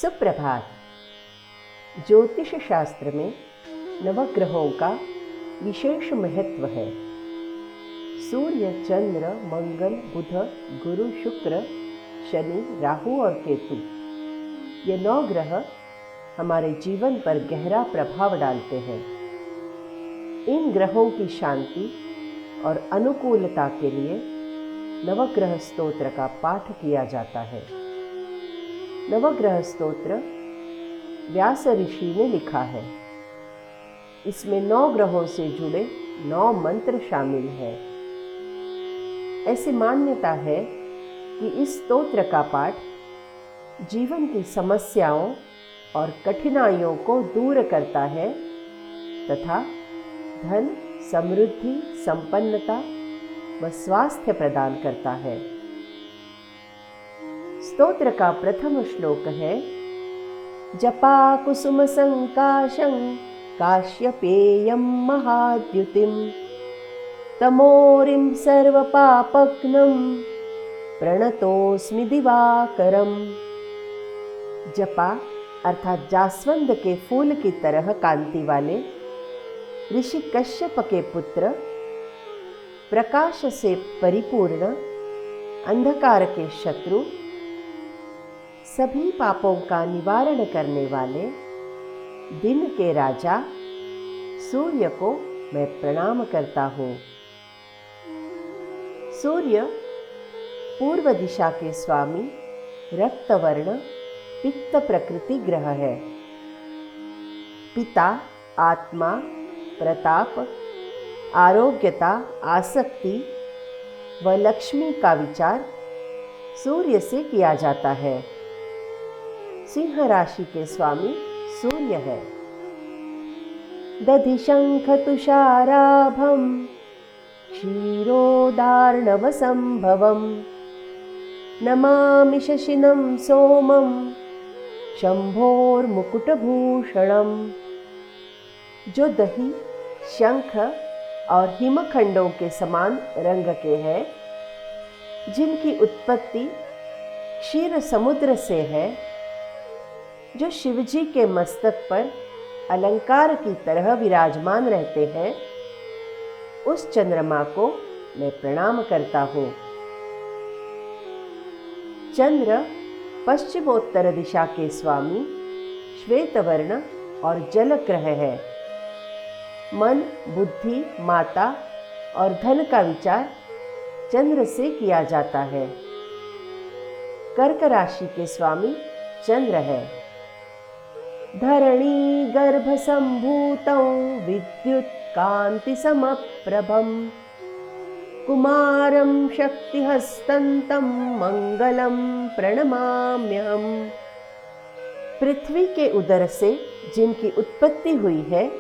सुप्रभात। ज्योतिष शास्त्र में नवग्रहों का विशेष महत्व है। सूर्य, चंद्र, मंगल, बुध, गुरु, शुक्र, शनि, राहु और केतु, ये 9 ग्रह हमारे जीवन पर गहरा प्रभाव डालते हैं। इन ग्रहों की शांति और अनुकूलता के लिए नवग्रह स्तोत्र का पाठ किया जाता है। नवग्रह स्तोत्र व्यास ऋषि ने लिखा है। इसमें 9 ग्रहों से जुड़े 9 मंत्र शामिल हैं। ऐसी मान्यता है कि इस स्तोत्र का पाठ जीवन की समस्याओं और कठिनाइयों को दूर करता है तथा धन, समृद्धि, संपन्नता व स्वास्थ्य प्रदान करता है। स्तोत्र का प्रथम श्लोक है, जपा कुसुम संकाशं काश्यपेयं महाद्युतिं तमोरिं सर्वपापघ्नं प्रणतोस्मि दिवाकरम। जपा अर्थात जास्वंद के फूल की तरह कांति वाले ऋषि कश्यप के पुत्र, प्रकाश से परिपूर्ण, अंधकार के शत्रु, सभी पापों का निवारण करने वाले दिन के राजा सूर्य को मैं प्रणाम करता हूँ। सूर्य पूर्व दिशा के स्वामी रक्तवर्ण पित्त प्रकृति ग्रह है। पिता, आत्मा, प्रताप, आरोग्यता, आसक्ति व लक्ष्मी का विचार सूर्य से किया जाता है। सिंह राशि के स्वामी सूर्य है। दधि शंख तुषाराभं क्षीरोदार्णव संभवं नमामि शशिनं सोमं शंभोर्मुकुटभूषणम्। जो दही, शंख और हिमखंडों के समान रंग के हैं, जिनकी उत्पत्ति क्षीर समुद्र से है, जो शिवजी के मस्तक पर अलंकार की तरह विराजमान रहते हैं, उस चंद्रमा को मैं प्रणाम करता हूँ। चंद्र पश्चिमोत्तर दिशा के स्वामी श्वेतवर्ण और जल ग्रह है। मन, बुद्धि, माता और धन का विचार चंद्र से किया जाता है। कर्क राशि के स्वामी चंद्र है। धरणी गर्भ संभूतं विद्युत कांति समप्रभं कुमारं शक्तिहस्तंतं मंगलम प्रणमाम्यहम्। पृथ्वी के उदर से जिनकी उत्पत्ति हुई है,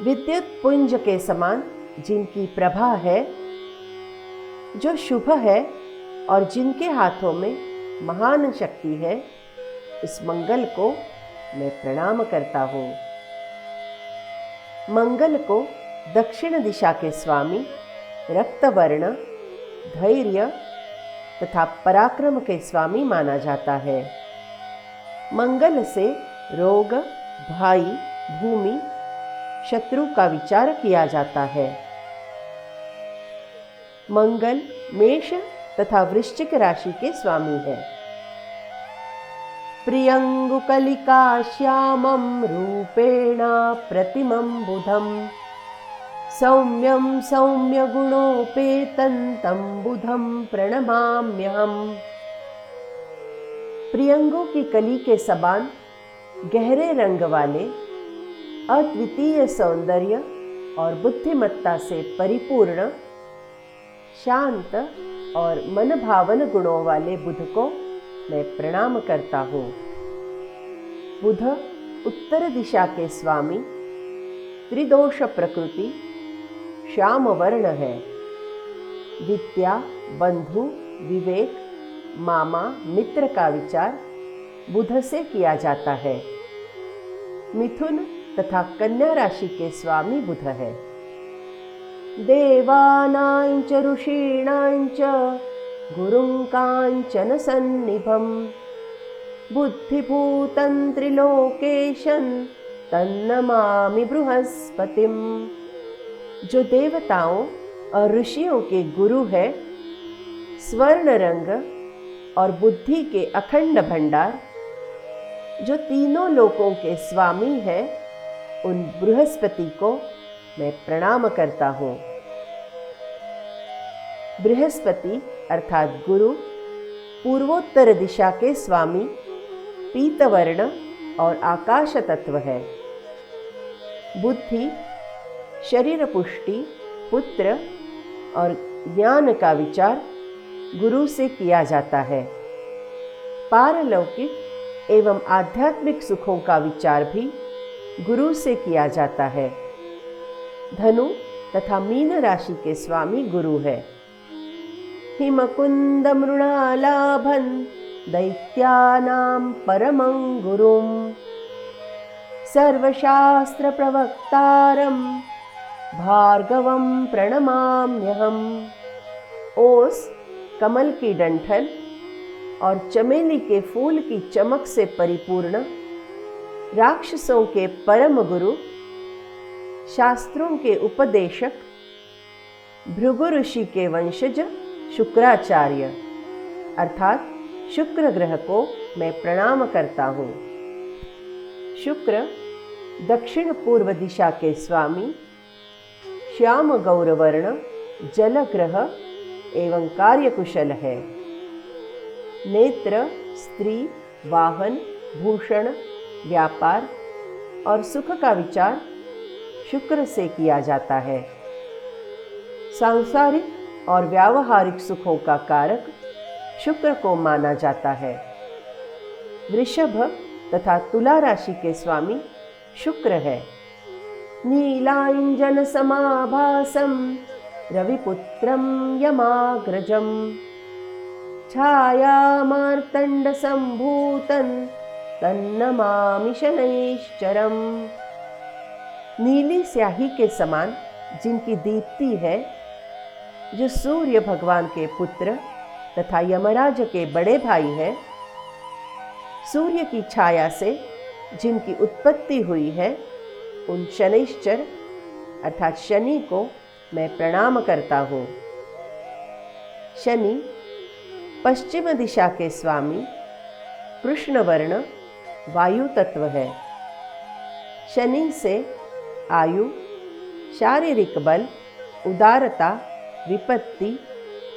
विद्युत पुंज के समान जिनकी प्रभा है, जो शुभ है और जिनके हाथों में महान शक्ति है, इस मंगल को मैं प्रणाम करता हूँ। मंगल को दक्षिण दिशा के स्वामी रक्तवर्ण, धैर्य तथा पराक्रम के स्वामी माना जाता है। मंगल से रोग, भाई, भूमि, शत्रु का विचार किया जाता है। मंगल मेष तथा वृश्चिक राशि के स्वामी है। प्रियंगुकलिका श्यामं रूपेण प्रतिमं बुधं सौम्यं सौम्य गुणोपेतं तं बुधं प्रणमाम्यहम्। प्रियंगों की कली के समान गहरे रंग वाले, अद्वितीय सौंदर्य और बुद्धिमत्ता से परिपूर्ण, शांत और मनभावन गुणों वाले बुध को मैं प्रणाम करता हूँ। बुध उत्तर दिशा के स्वामी त्रिदोष प्रकृति श्याम वर्ण है। विद्या, बंधु, विवेक, मामा, मित्र का विचार बुध से किया जाता है। मिथुन तथा कन्या राशि के स्वामी बुध है। देवानां च ऋषीणां च गुरुं काञ्चन सन्निभं बुद्धिभूतं त्रिलोकेशं तन्नमामि बृहस्पतिम। जो देवताओं और ऋषियों के गुरु है, स्वर्ण रंग और बुद्धि के अखंड भंडार, जो तीनों लोकों के स्वामी है, उन बृहस्पति को मैं प्रणाम करता हूँ। बृहस्पति अर्थात गुरु पूर्वोत्तर दिशा के स्वामी, पीतवर्ण और आकाश तत्व है। बुद्धि, शरीर पुष्टि, पुत्र और ज्ञान का विचार गुरु से किया जाता है। पारलौकिक एवं आध्यात्मिक सुखों का विचार भी गुरु से किया जाता है। धनु तथा मीन राशि के स्वामी गुरु है। हिमकुंद मृणालाभं दैत्यानां परमं गुरुं, सर्वशास्त्र प्रवक्तारं भार्गवं प्रणमाम्यहम्। ओस, कमल की डंठल और चमेली के फूल की चमक से परिपूर्ण राक्षसों के परम गुरु, शास्त्रों के उपदेशक, भृगु ऋषि के वंशज शुक्राचार्य अर्थात शुक्र ग्रह को मैं प्रणाम करता हूँ। शुक्र दक्षिण पूर्व दिशा के स्वामी, श्याम गौरवर्ण जल ग्रह एवं कार्यकुशल है। नेत्र, स्त्री, वाहन, भूषण, व्यापार और सुख का विचार शुक्र से किया जाता है। सांसारिक और व्यावहारिक सुखों का कारक शुक्र को माना जाता है। वृषभ तथा तुला राशि के स्वामी शुक्र है। नीलांजन समाभासं रविपुत्रं यमाग्रजं, छायामार्तंड संभूतं तन्नमामि शनैश्चरम्। नीली स्याही के समान जिनकी दीप्ति है, जो सूर्य भगवान के पुत्र तथा यमराज के बड़े भाई हैं, सूर्य की छाया से जिनकी उत्पत्ति हुई है, उन शनैश्चर अर्थात शनि को मैं प्रणाम करता हूँ। शनि पश्चिम दिशा के स्वामी, कृष्ण वर्ण वायु तत्व है। शनि से आयु, शारीरिक बल, उदारता, विपत्ति,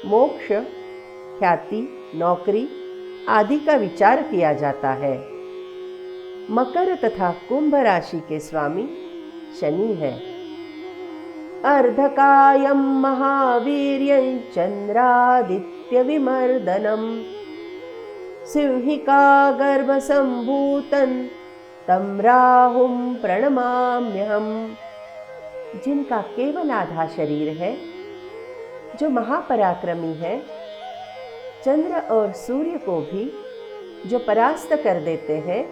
मोक्ष, ख्याति, नौकरी आदि का विचार किया जाता है। मकर तथा कुंभ राशि के स्वामी शनि है। अर्धकायं महावीर्यं चंद्रादित्य विमर्दनम, सिंहिका गर्भ संभूतं तं राहुं प्रणमाम्यहम्। जिनका केवल आधा शरीर है, जो महापराक्रमी है, चंद्र और सूर्य को भी जो परास्त कर देते हैं,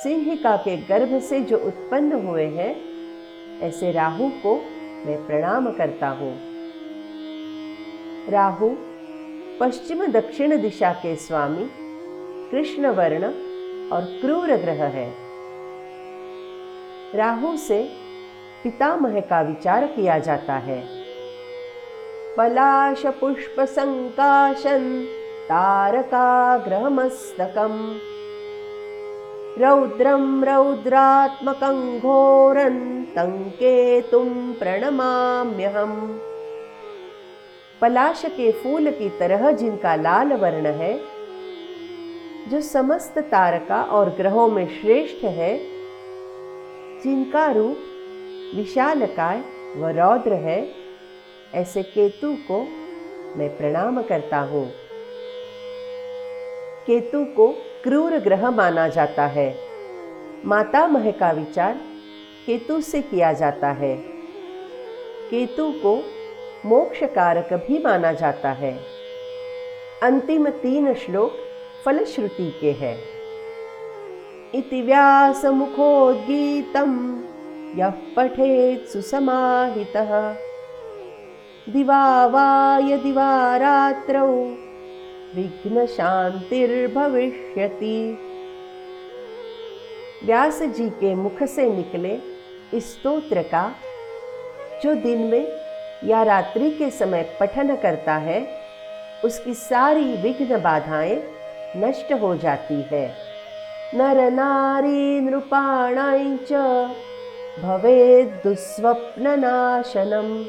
सिंहिका के गर्भ से जो उत्पन्न हुए हैं, ऐसे राहु को मैं प्रणाम करता हूँ। राहु पश्चिम दक्षिण दिशा के स्वामी, कृष्ण वर्ण और क्रूर ग्रह है। राहु से पितामह का विचार किया जाता है। पलाश पुष्प संकाशन तारकाग्रहमस्तकम्, रौद्रं रौद्रात्मकं घोरं तं केतुं प्रणमाम्यहम्। पलाश के फूल की तरह जिनका लाल वर्ण है, जो समस्त तारका और ग्रहों में श्रेष्ठ है, जिनका रूप विशालकाय व रौद्र है, ऐसे केतु को मैं प्रणाम करता हूँ। केतु को क्रूर ग्रह माना जाता है। मातामह का विचार केतु से किया जाता है। केतु को मोक्ष कारक भी माना जाता है। अंतिम 3 श्लोक फलश्रुति के हैं। इति व्यास मुखोद्गीतम् यः पठेत् सुसमाहितः, दिवा वा यदि वा रात्रौ विघ्न शांतिर्भविष्यति। व्यास जी के मुख से निकले इस स्तोत्र का जो दिन में या रात्रि के समय पठन करता है, उसकी सारी विघ्न बाधाएं नष्ट हो जाती है। नर नारी नृपाणां च भवेद् दुःस्वप्ननाशनम्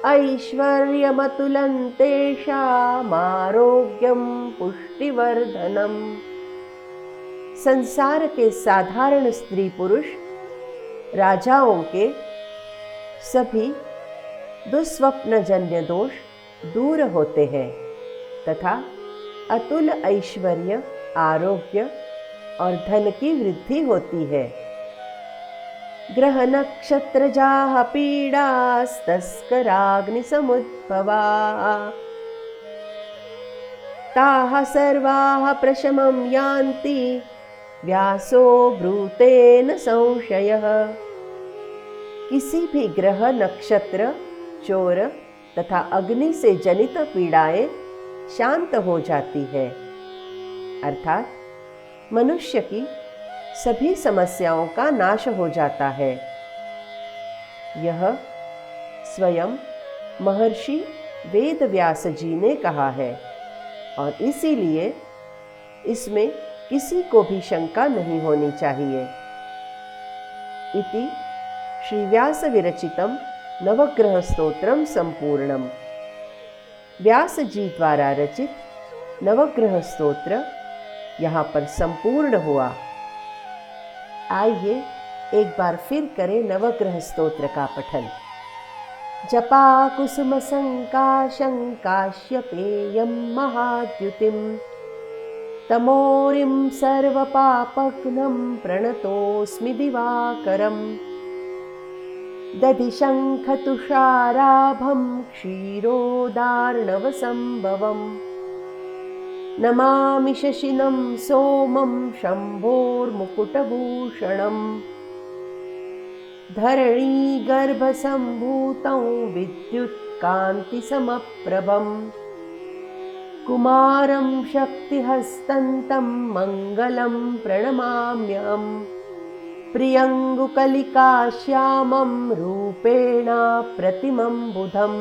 ऐश्वर्यमतुलं तेषामारोग्यं पुष्टिवर्धनम्। संसार के साधारण स्त्री पुरुष राजाओं के सभी दुस्वप्नजन्य दोष दूर होते हैं तथा अतुल ऐश्वर्य, आरोग्य और धन की वृद्धि होती है। ग्रह नक्षत्रजाः पीडास्तस्कराग्निसमुद्भवा ताः सर्वाः प्रशमं यान्ति व्यासो ब्रूतेन संशयः। किसी भी ग्रह, नक्षत्र, चोर तथा अग्नि से जनित पीड़ाएं शांत हो जाती है, अर्थात मनुष्य की सभी समस्याओं का नाश हो जाता है। यह स्वयं महर्षि वेदव्यास जी ने कहा है और इसीलिए इसमें किसी को भी शंका नहीं होनी चाहिए। इति श्री व्यास विरचितम नवग्रह स्तोत्रम संपूर्णम। व्यास जी द्वारा रचित नवग्रह स्तोत्र यहाँ पर संपूर्ण हुआ। आइए एक बार फिर करें नवग्रह स्तोत्र का पठन। जपा कुसुम संकाशं काश्यपेयं महाद्युतिं तमोरिं सर्वपापघ्नं प्रणतोऽस्मि दिवाकरम् दधिशङ्खतुषाराभं क्षीरोदार्णवसम्भवम् नमामि शशिनं सोमं शम्भोर्मुकुटभूषणम् धरणीगर्भसम्भूतं विद्युत्कान्तिसमप्रभम् कुमारं शक्तिहस्तन्तं मङ्गलं प्रणमाम्यहम् प्रियङ्गुकलिकाश्यामं रूपेण प्रतिमं बुधम्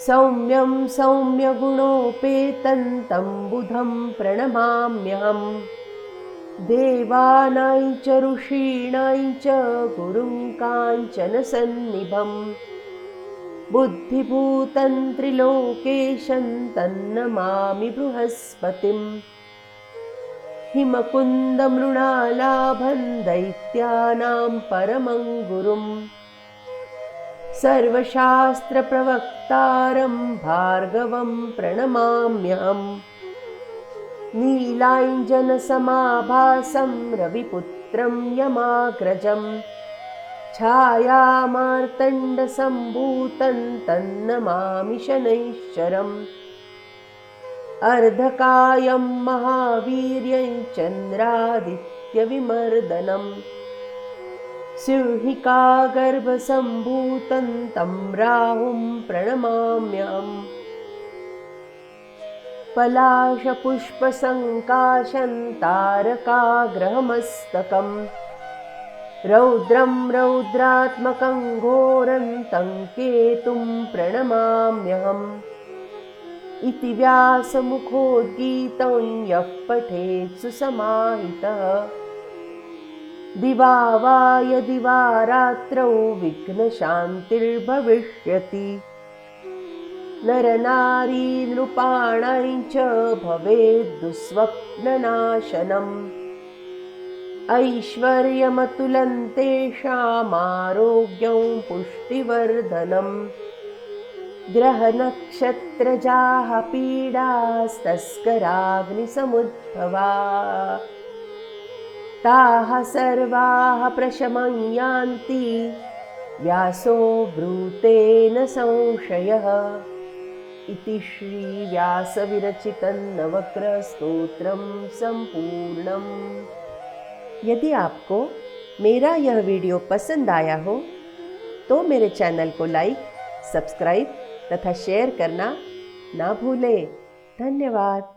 सौम्यं सौम्यगुणोपेतं तं बुधं प्रणमाम्यहम् देवानां च ऋषीणां च गुरुं काञ्चनसन्निभम् बुद्धिभूतं त्रिलोकेशं तन्नमामि बृहस्पतिम् हिमकुन्दमृणालाभं दैत्यानां परमं गुरुम् सर्वशास्त्रप्रवक्तारं भार्गवं प्रणमाम्यहम् नीलाञ्जनसमाभासं रविपुत्रं यमाग्रजं छायामार्तण्डसम्भूतं तन्नमामि शनैश्चरम् अर्धकायं महावीर्यं चन्द्रादित्यविमर्दनम् सिंहिकागर्भसम्भूतं तं राहुं प्रणमाम्यहम् पलाशपुष्पसङ्काशं तारकाग्रहमस्तकम् रौद्रं रौद्रात्मकं घोरं तं केतुं प्रणमाम्यहम् इति व्यासमुखोद्गीतं यः पठेत् सुसमाहितः दिवा वा यदि वा रात्रौ विघ्नशान्तिर्भविष्यति नरनारी नृपाणां च भवेद् दुःस्वप्ननाशनम् ऐश्वर्यमतुलं तेषामारोग्यं पुष्टिवर्धनम् ग्रहनक्षत्रजाः पीडास्तस्कराग्निसमुद्भवा ताः सर्वाः प्रशमं यान्ति व्यासो ब्रूतेन संशयः। इति श्री व्यास विरचितं नवग्रह स्तोत्रम संपूर्णम। यदि आपको मेरा यह वीडियो पसंद आया हो तो मेरे चैनल को लाइक, सब्सक्राइब तथा शेयर करना ना भूलें। धन्यवाद।